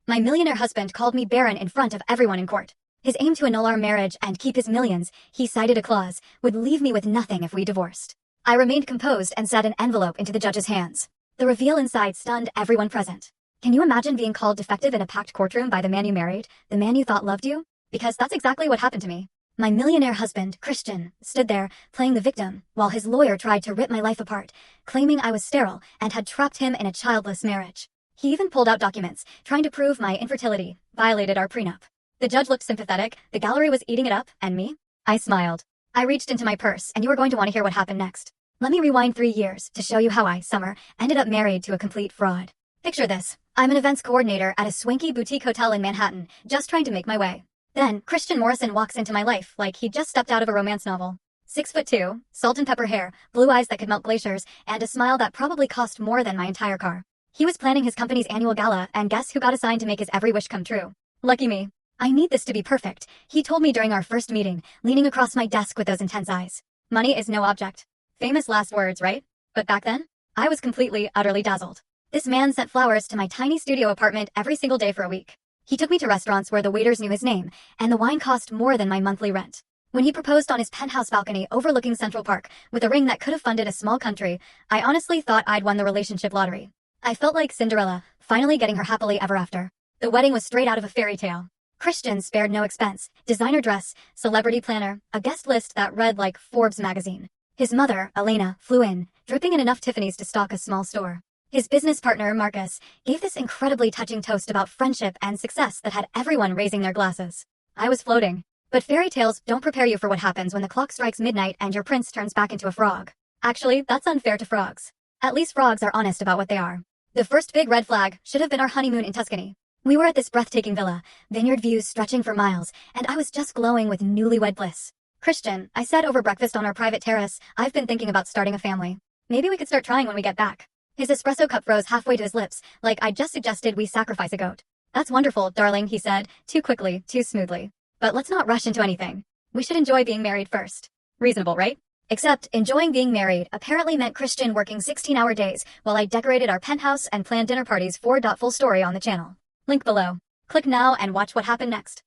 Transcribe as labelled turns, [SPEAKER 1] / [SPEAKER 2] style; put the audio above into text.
[SPEAKER 1] My millionaire husband called me barren in front of everyone in court. His aim to annul our marriage and keep his millions, he cited a clause, would leave me with nothing if we divorced. I remained composed and set an envelope into the judge's hands. The reveal inside stunned everyone present. Can you imagine being called defective in a packed courtroom by the man you married, the man you thought loved you? Because that's exactly what happened to me. My millionaire husband, Christian, stood there, playing the victim, while his lawyer tried to rip my life apart, claiming I was sterile and had trapped him in a childless marriage. He even pulled out documents, trying to prove my infertility violated our prenup. The judge looked sympathetic, the gallery was eating it up, and me? I smiled. I reached into my purse, and you are going to want to hear what happened next. Let me rewind 3 years to show you how I, Summer, ended up married to a complete fraud. Picture this. I'm an events coordinator at a swanky boutique hotel in Manhattan, just trying to make my way. Then, Christian Morrison walks into my life like he'd just stepped out of a romance novel. 6'2", salt and pepper hair, blue eyes that could melt glaciers, and a smile that probably cost more than my entire car. He was planning his company's annual gala, and guess who got assigned to make his every wish come true? Lucky me. I need this to be perfect, he told me during our first meeting, leaning across my desk with those intense eyes. Money is no object. Famous last words, right? But back then, I was completely, utterly dazzled. This man sent flowers to my tiny studio apartment every single day for a week. He took me to restaurants where the waiters knew his name, and the wine cost more than my monthly rent. When he proposed on his penthouse balcony overlooking Central Park, with a ring that could have funded a small country, I honestly thought I'd won the relationship lottery. I felt like Cinderella, finally getting her happily ever after. The wedding was straight out of a fairy tale. Christian spared no expense, designer dress, celebrity planner, a guest list that read like Forbes magazine. His mother, Elena, flew in, dripping in enough Tiffany's to stock a small store. His business partner, Marcus, gave this incredibly touching toast about friendship and success that had everyone raising their glasses. I was floating. But fairy tales don't prepare you for what happens when the clock strikes midnight and your prince turns back into a frog. Actually, that's unfair to frogs. At least frogs are honest about what they are. The first big red flag should have been our honeymoon in Tuscany. We were at this breathtaking villa, vineyard views stretching for miles, and I was just glowing with newlywed bliss. Christian, I said over breakfast on our private terrace, I've been thinking about starting a family. Maybe we could start trying when we get back. His espresso cup froze halfway to his lips, like I just suggested we sacrifice a goat. That's wonderful, darling, he said, too quickly, too smoothly. But let's not rush into anything. We should enjoy being married first. Reasonable, right? Except, enjoying being married apparently meant Christian working 16-hour days while I decorated our penthouse and planned dinner parties for full story on the channel. Link below. Click now and watch what happened next.